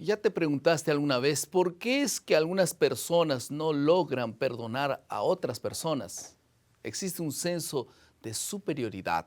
¿Ya te preguntaste alguna vez por qué es que algunas personas no logran perdonar a otras personas? Existe un senso de superioridad.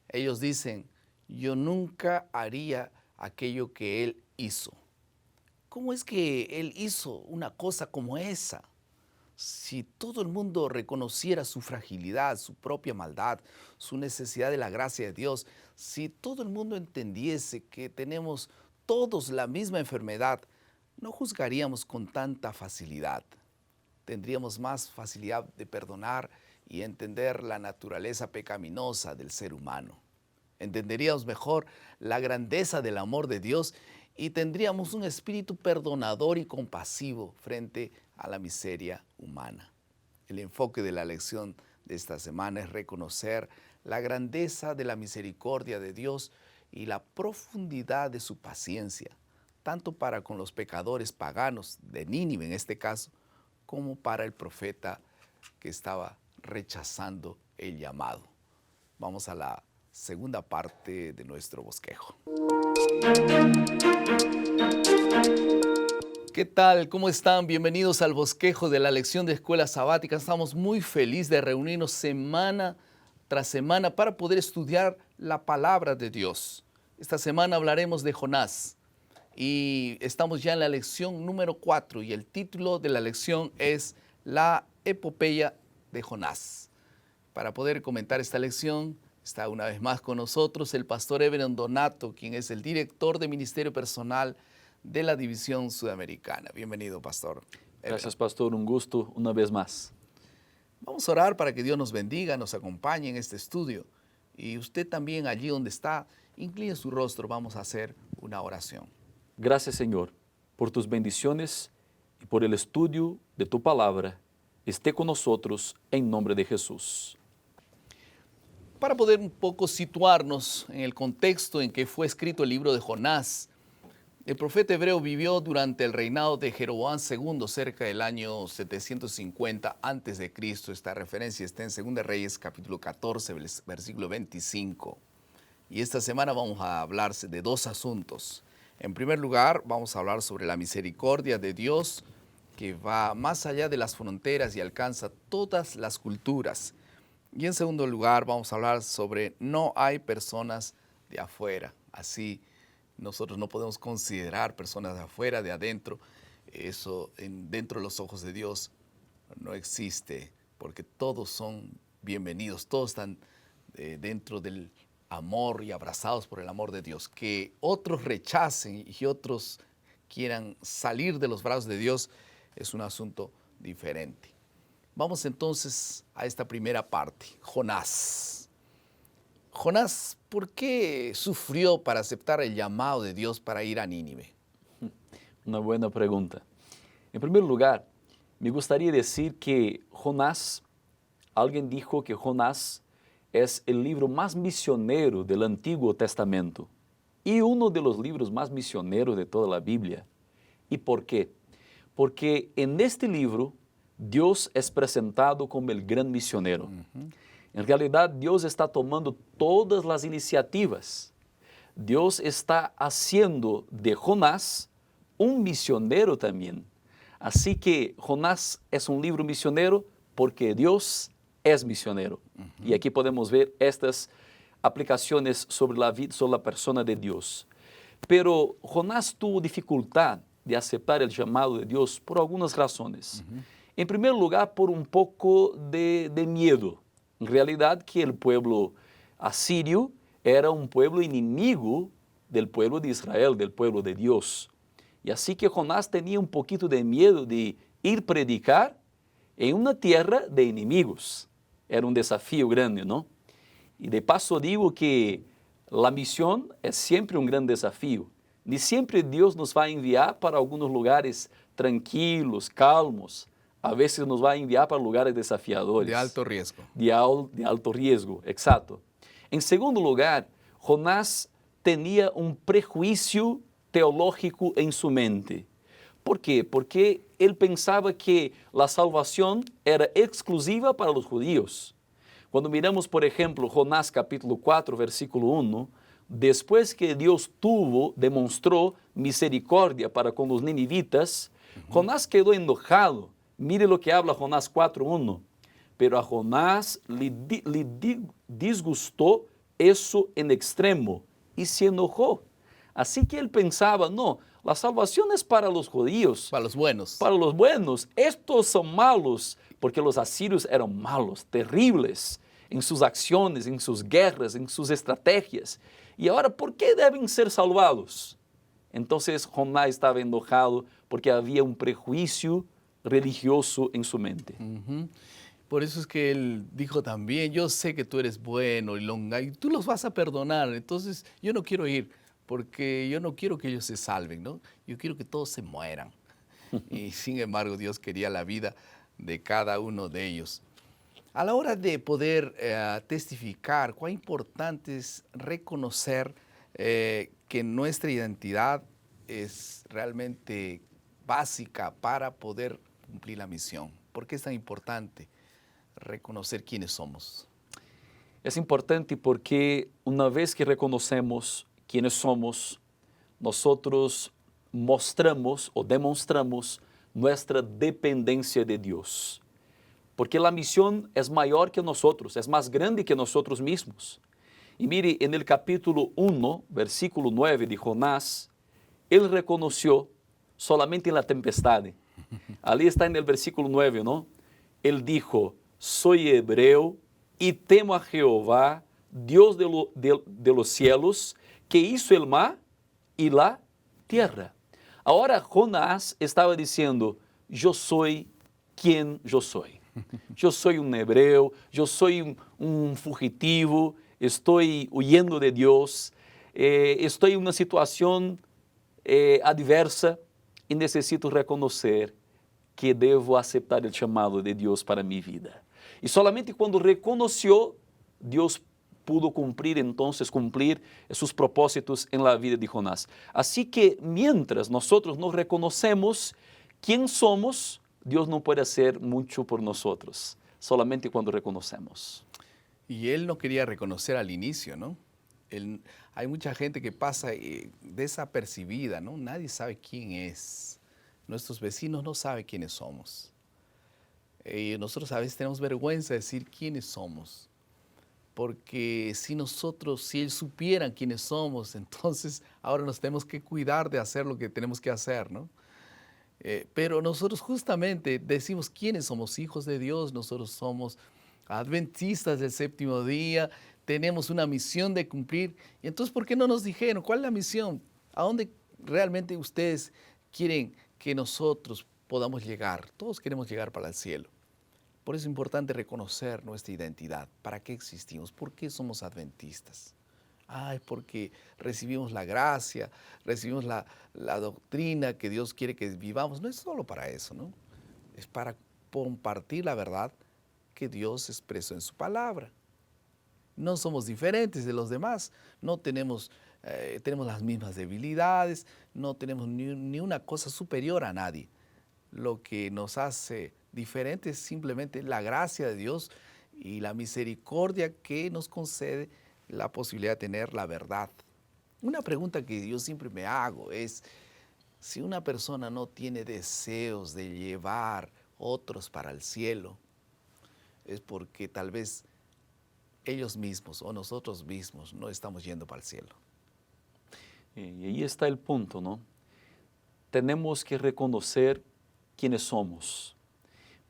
Ellos dicen, yo nunca haría aquello que él hizo. ¿Cómo es que él hizo una cosa como esa? Si todo el mundo reconociera su fragilidad, su propia maldad, su necesidad de la gracia de Dios, si todo el mundo entendiese que tenemos todos la misma enfermedad, no juzgaríamos con tanta facilidad. Tendríamos más facilidad de perdonar y entender la naturaleza pecaminosa del ser humano. Entenderíamos mejor la grandeza del amor de Dios y tendríamos un espíritu perdonador y compasivo frente a la miseria humana. El enfoque de la lección de esta semana es reconocer la grandeza de la misericordia de Dios y la profundidad de su paciencia, tanto para con los pecadores paganos de Nínive en este caso, como para el profeta que estaba rechazando el llamado. Vamos a la segunda parte de nuestro bosquejo. ¿Qué tal? ¿Cómo están? Bienvenidos al bosquejo de la lección de escuela sabática. Estamos muy felices de reunirnos semana tras semana para poder estudiar la palabra de Dios. Esta semana hablaremos de Jonás y estamos ya en la lección número 4 y el título de la lección es La epopeya de Jonás. Para poder comentar esta lección está una vez más con nosotros el pastor Everton Donato, quien es el director de Ministerio Personal de la División Sudamericana. Bienvenido, pastor. Gracias, pastor. Un gusto una vez más. Vamos a orar para que Dios nos bendiga, nos acompañe en este estudio. Y usted también allí donde está, incline su rostro, vamos a hacer una oración. Gracias, Señor, por tus bendiciones y por el estudio de tu palabra. Esté con nosotros en nombre de Jesús. Para poder un poco situarnos en el contexto en que fue escrito el libro de Jonás, el profeta hebreo vivió durante el reinado de Jeroboam II, cerca del año 750 a.C. Esta referencia está en 2 Reyes, capítulo 14, versículo 25. Y esta semana vamos a hablar de dos asuntos. En primer lugar, vamos a hablar sobre la misericordia de Dios, que va más allá de las fronteras y alcanza todas las culturas. Y en segundo lugar, vamos a hablar sobre no hay personas de afuera. Así, nosotros no podemos considerar personas de afuera, de adentro. Eso dentro de los ojos de Dios no existe, porque todos son bienvenidos, todos están dentro del amor y abrazados por el amor de Dios. Que otros rechacen y otros quieran salir de los brazos de Dios es un asunto diferente. Vamos entonces a esta primera parte, Jonás. Jonás, ¿por qué sufrió para aceptar el llamado de Dios para ir a Nínive? Una buena pregunta. En primer lugar, me gustaría decir que Jonás, alguien dijo que Jonás es el libro más misionero del Antiguo Testamento y uno de los libros más misioneros de toda la Biblia. ¿Y por qué? Porque en este libro Dios es presentado como el gran misionero. En realidad, Dios está tomando todas las iniciativas. Dios está haciendo de Jonás un misionero también. Así que Jonás es un libro misionero porque Dios es misionero. Y aquí podemos ver estas aplicaciones sobre la vida, sobre la persona de Dios. Pero Jonás tuvo dificultad de aceptar el llamado de Dios por algunas razones. En primer lugar, por un poco de miedo. En realidad, que el pueblo asirio era un pueblo enemigo del pueblo de Israel, del pueblo de Dios. Y así que Jonás tenía un poquito de miedo de ir predicar en una tierra de enemigos. Era un desafío grande, ¿no? Y de paso digo que la misión es siempre un gran desafío. Ni siempre Dios nos va a enviar para algunos lugares tranquilos, calmos. A veces nos va a enviar para lugares desafiadores. De alto riesgo. De alto riesgo, exacto. En segundo lugar, Jonás tenía un prejuicio teológico en su mente. ¿Por qué? Porque él pensaba que la salvación era exclusiva para los judíos. Cuando miramos, por ejemplo, Jonás capítulo 4, versículo 1, después que Dios demostró misericordia para con los ninivitas, Jonás quedó enojado. Mire lo que habla Jonás 4:1. Pero a Jonás le disgustó eso en extremo y se enojó. Así que él pensaba, no, la salvación es para los judíos, Para los buenos. para los buenos. Estos son malos, porque los asirios eran malos, terribles en sus acciones, en sus guerras, en sus estrategias. Y ahora, ¿por qué deben ser salvados? Entonces Jonás estaba enojado porque había un prejuicio religioso en su mente. Por eso es que él dijo también, yo sé que tú eres bueno y tú los vas a perdonar, entonces yo no quiero ir porque yo no quiero que ellos se salven, ¿no? Yo quiero que todos se mueran. Y sin embargo Dios quería la vida de cada uno de ellos. A la hora de poder testificar, cuán importante es reconocer que nuestra identidad es realmente básica para poder cumplir la misión. ¿Por qué es tan importante reconocer quiénes somos? Es importante porque una vez que reconocemos quiénes somos, nosotros mostramos o demostramos nuestra dependencia de Dios. Porque la misión es mayor que nosotros, es más grande que nosotros mismos. Y mire, en el capítulo 1, versículo 9 de Jonás, él reconoció solamente en la tempestad. Ali está en el versículo 9, ¿no? Él dijo, soy hebreo y temo a Jehová, Dios de los cielos, que hizo el mar y la tierra. Ahora Jonás estaba diciendo, yo soy quien yo soy. Yo soy un hebreo, yo soy un fugitivo, estoy huyendo de Dios, estoy en una situación adversa y necesito reconocer que debo aceptar el llamado de Dios para mi vida. Y solamente cuando reconoció, Dios pudo cumplir sus propósitos en la vida de Jonás. Así que mientras nosotros no reconocemos quién somos, Dios no puede hacer mucho por nosotros, solamente cuando reconocemos. Y él no quería reconocer al inicio, ¿no? Hay mucha gente que pasa desapercibida, ¿no? Nadie sabe quién es. Nuestros vecinos no saben quiénes somos. Nosotros a veces tenemos vergüenza de decir quiénes somos. Porque si ellos supieran quiénes somos, entonces ahora nos tenemos que cuidar de hacer lo que tenemos que hacer, ¿no? Pero nosotros justamente decimos quiénes somos, hijos de Dios, nosotros somos adventistas del séptimo día, tenemos una misión de cumplir. Y entonces, ¿por qué no nos dijeron cuál es la misión? ¿A dónde realmente ustedes quieren que nosotros podamos llegar? Todos queremos llegar para el cielo. Por eso es importante reconocer nuestra identidad. ¿Para qué existimos? ¿Por qué somos adventistas? Es porque recibimos la gracia, recibimos la doctrina que Dios quiere que vivamos. No es solo para eso, ¿no? Es para compartir la verdad que Dios expresó en su palabra. No somos diferentes de los demás, no tenemos las mismas debilidades, no tenemos ni una cosa superior a nadie. Lo que nos hace diferentes es simplemente la gracia de Dios y la misericordia que nos concede la posibilidad de tener la verdad. Una pregunta que yo siempre me hago es, si una persona no tiene deseos de llevar otros para el cielo, es porque tal vez ellos mismos o nosotros mismos no estamos yendo para el cielo. Y ahí está el punto, ¿no? Tenemos que reconocer quiénes somos,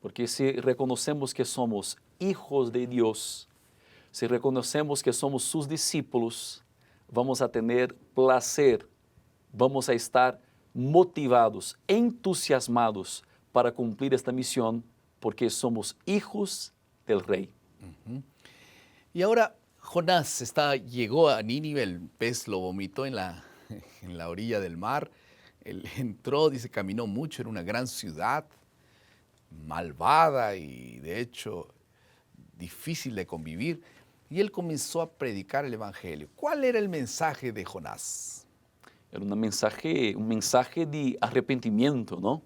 porque si reconocemos que somos hijos de Dios, si reconocemos que somos sus discípulos, vamos a tener placer, vamos a estar motivados, entusiasmados para cumplir esta misión, porque somos hijos del Rey. Y ahora Jonás llegó a Nínive, el pez lo vomitó en la orilla del mar. Él entró, dice, caminó mucho, era una gran ciudad, malvada y de hecho difícil de convivir. Y él comenzó a predicar el Evangelio. ¿Cuál era el mensaje de Jonás? Era un mensaje de arrepentimiento, ¿no?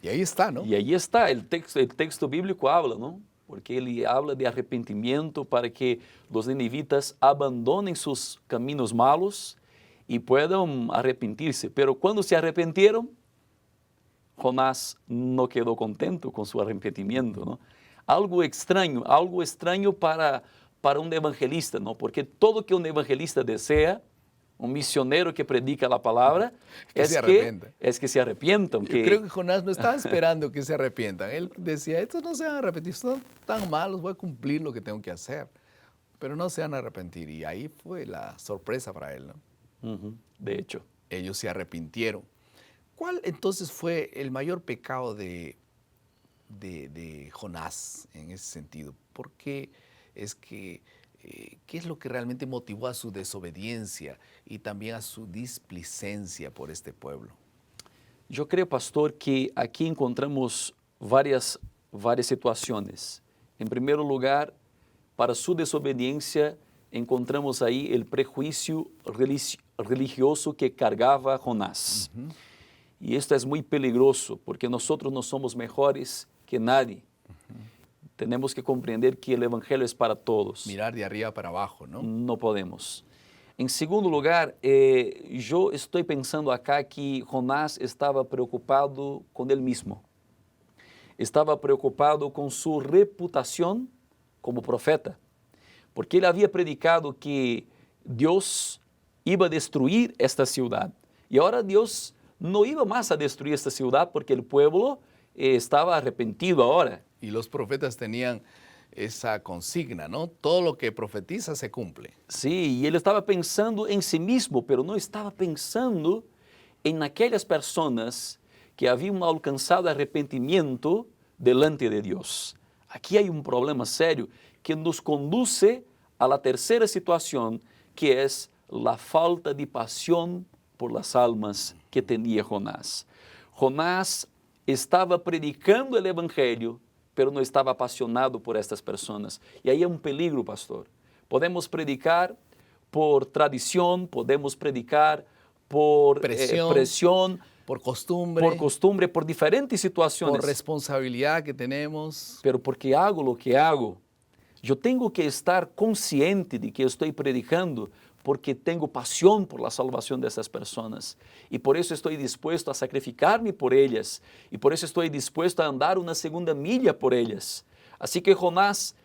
Y ahí está, ¿no? Y ahí está, el texto bíblico habla, ¿no? porque ele habla de arrepentimiento para que los ninivitas abandonen sus caminos malos y puedan arrepentirse. Pero cuando se arrepintieron, Jonás no quedó contento con su arrepentimiento, ¿no? Algo extraño para un evangelista, ¿no? Porque todo que un evangelista desea, un misionero que predica la palabra, es que se arrepientan. Yo creo que Jonás no estaba esperando que se arrepientan. Él decía, estos no se van a arrepentir, son tan malos, voy a cumplir lo que tengo que hacer. Pero no se van a arrepentir. Y ahí fue la sorpresa para él, ¿no? De hecho. Ellos se arrepintieron. ¿Cuál entonces fue el mayor pecado de Jonás en ese sentido? ¿Por qué es que, qué es lo que realmente motivó a su desobediencia y también a su displicencia por este pueblo? Yo creo, pastor, que aquí encontramos varias situaciones. En primer lugar, para su desobediencia, encontramos ahí el prejuicio religioso que cargaba Jonás. Y esto es muy peligroso porque nosotros no somos mejores que nadie. Tenemos que comprender que el Evangelio es para todos. Mirar de arriba para abajo, ¿no? No podemos. En segundo lugar, yo estoy pensando acá que Jonás estaba preocupado con él mismo. Estaba preocupado con su reputación como profeta. Porque él había predicado que Dios iba a destruir esta ciudad. Y ahora Dios no iba más a destruir esta ciudad porque el pueblo estaba arrepentido ahora. Y los profetas tenían esa consigna, ¿no? Todo lo que profetiza se cumple. Sí, y él estaba pensando en sí mismo, pero no estaba pensando en aquellas personas que habían alcanzado arrepentimiento delante de Dios. Aquí hay un problema serio que nos conduce a la tercera situación, que es la falta de pasión por las almas que tenía Jonás. Jonás estaba predicando el Evangelio, pero no estaba apasionado por estas personas. Y ahí hay un peligro, pastor. Podemos predicar por tradición, podemos predicar por presión, por costumbre, por diferentes situaciones. Por responsabilidad que tenemos. Pero porque hago lo que hago, yo tengo que estar consciente de que estoy predicando porque tengo pasión por la salvación de esas personas. Y por eso estoy dispuesto a sacrificarme por ellas. Y por eso estoy dispuesto a andar una segunda milla por ellas. Así que Jonás,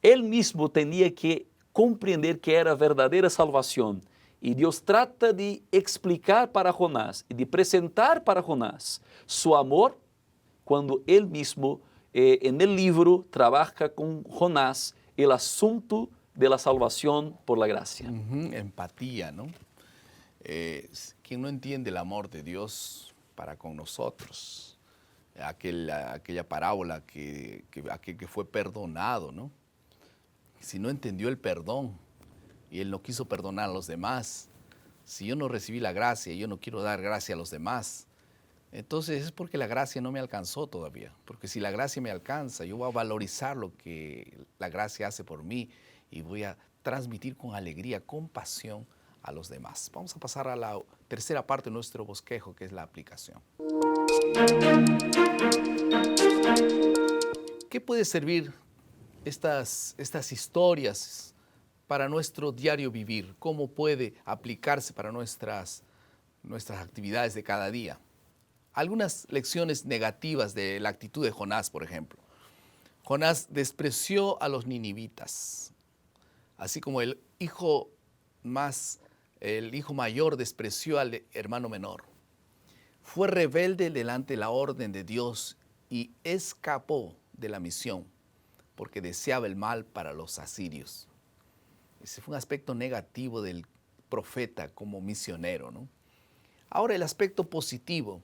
él mismo tenía que comprender que era verdadera salvación. Y Dios trata de explicar para Jonás y de presentar para Jonás su amor cuando él mismo en el libro trabaja con Jonás el asunto de la salvación por la gracia. Empatía, ¿no? ¿Quién no entiende el amor de Dios para con nosotros? Aquella parábola aquel que fue perdonado, ¿no? Si no entendió el perdón y él no quiso perdonar a los demás, si yo no recibí la gracia y yo no quiero dar gracia a los demás, entonces es porque la gracia no me alcanzó todavía. Porque si la gracia me alcanza, yo voy a valorizar lo que la gracia hace por mí y voy a transmitir con alegría, con pasión a los demás. Vamos a pasar a la tercera parte de nuestro bosquejo, que es la aplicación. ¿Qué puede servir estas historias para nuestro diario vivir? ¿Cómo puede aplicarse para nuestras actividades de cada día? Algunas lecciones negativas de la actitud de Jonás, por ejemplo. Jonás despreció a los ninivitas, así como el hijo mayor despreció al hermano menor. Fue rebelde delante de la orden de Dios y escapó de la misión porque deseaba el mal para los asirios. Ese fue un aspecto negativo del profeta como misionero, ¿no? Ahora, el aspecto positivo.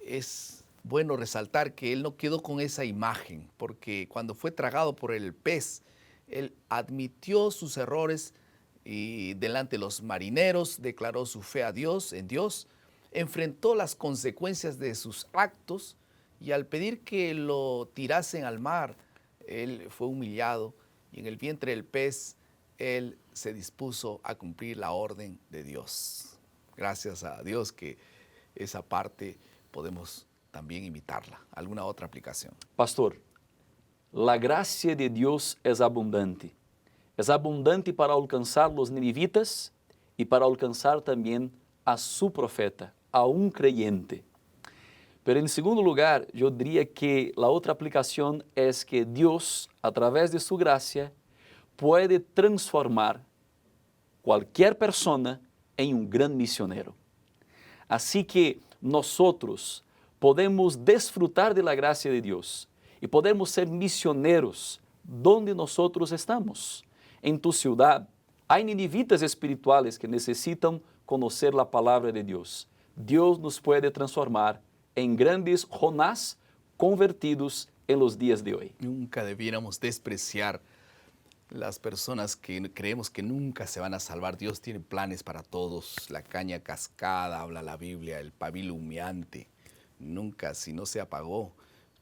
Es bueno resaltar que él no quedó con esa imagen, porque cuando fue tragado por el pez, él admitió sus errores y delante de los marineros declaró su fe a Dios, en Dios, enfrentó las consecuencias de sus actos y al pedir que lo tirasen al mar, él fue humillado y en el vientre del pez él se dispuso a cumplir la orden de Dios. Gracias a Dios que esa parte podemos también imitarla. ¿Alguna otra aplicación? Pastor, la gracia de Dios es abundante. Es abundante para alcanzar los ninivitas y para alcanzar también a su profeta, a un creyente. Pero en segundo lugar, yo diría que la otra aplicación es que Dios, a través de su gracia, puede transformar cualquier persona en un gran misionero. Así que nosotros podemos disfrutar de la gracia de Dios y podemos ser misioneros donde nosotros estamos. En tu ciudad hay ninivitas espirituales que necesitan conocer la palabra de Dios. Dios nos puede transformar en grandes Jonás convertidos en los días de hoy. Nunca debiéramos despreciar las personas que creemos que nunca se van a salvar. Dios tiene planes para todos. La caña cascada, habla la Biblia, el pabilo humeante. Nunca, si no se apagó,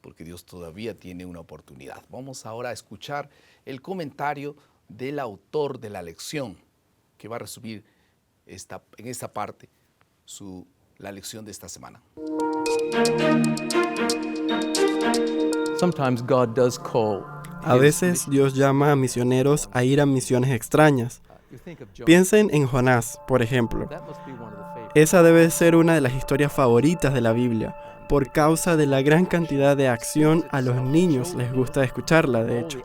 porque Dios todavía tiene una oportunidad. Vamos ahora a escuchar el comentario del autor de la lección, que va a resumir en esta parte la lección de esta semana. Sometimes God does call. A veces Dios llama a misioneros a ir a misiones extrañas. Piensen en Jonás, por ejemplo. Esa debe ser una de las historias favoritas de la Biblia. Por causa de la gran cantidad de acción, a los niños les gusta escucharla, de hecho.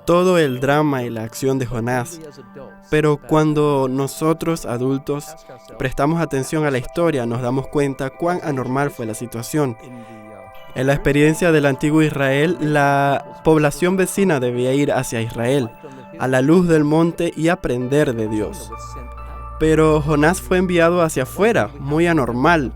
Todo el drama y la acción de Jonás. Pero cuando nosotros, adultos, prestamos atención a la historia, nos damos cuenta cuán anormal fue la situación. En la experiencia del antiguo Israel, la población vecina debía ir hacia Israel, a la luz del monte y aprender de Dios. Pero Jonás fue enviado hacia afuera, muy anormal.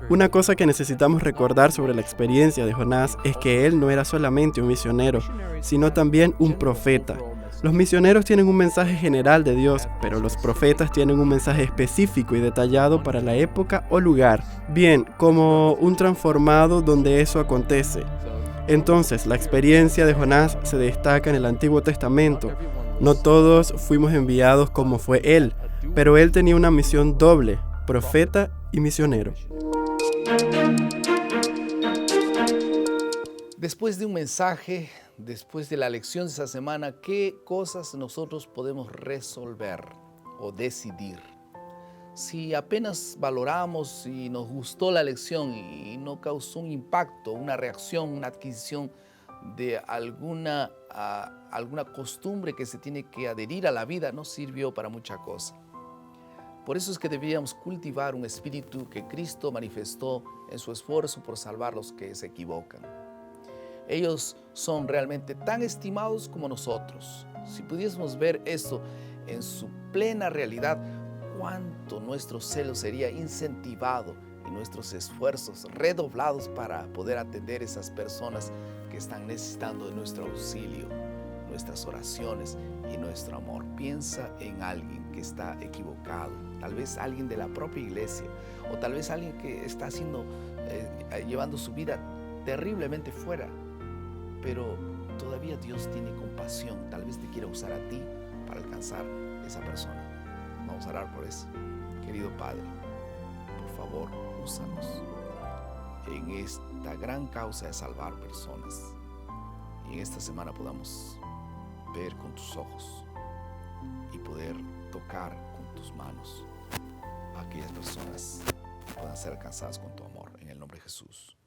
Una cosa que necesitamos recordar sobre la experiencia de Jonás es que él no era solamente un misionero, sino también un profeta. Los misioneros tienen un mensaje general de Dios, pero los profetas tienen un mensaje específico y detallado para la época o lugar. Bien, como un transformado donde eso acontece. Entonces, la experiencia de Jonás se destaca en el Antiguo Testamento. No todos fuimos enviados como fue él, pero él tenía una misión doble, profeta y misionero. Después de un mensaje, después de la lección de esta semana, ¿qué cosas nosotros podemos resolver o decidir? Si apenas valoramos y nos gustó la lección y no causó un impacto, una reacción, una adquisición de alguna costumbre que se tiene que adherir a la vida, no sirvió para mucha cosa. Por eso es que deberíamos cultivar un espíritu que Cristo manifestó en su esfuerzo por salvar a los que se equivocan. Ellos son realmente tan estimados como nosotros. Si pudiésemos ver esto en su plena realidad, cuánto nuestro celo sería incentivado y nuestros esfuerzos redoblados para poder atender a esas personas que están necesitando de nuestro auxilio, nuestras oraciones y nuestro amor. Piensa en alguien que está equivocado, tal vez alguien de la propia iglesia o tal vez alguien que está llevando su vida terriblemente fuera, pero todavía Dios tiene compasión. Tal vez te quiera usar a ti para alcanzar a esa persona. Vamos a orar por eso. Querido Padre, por favor, úsanos en esta gran causa de salvar personas. Y en esta semana podamos ver con tus ojos y poder tocar con tus manos a aquellas personas que puedan ser alcanzadas con tu amor. En el nombre de Jesús.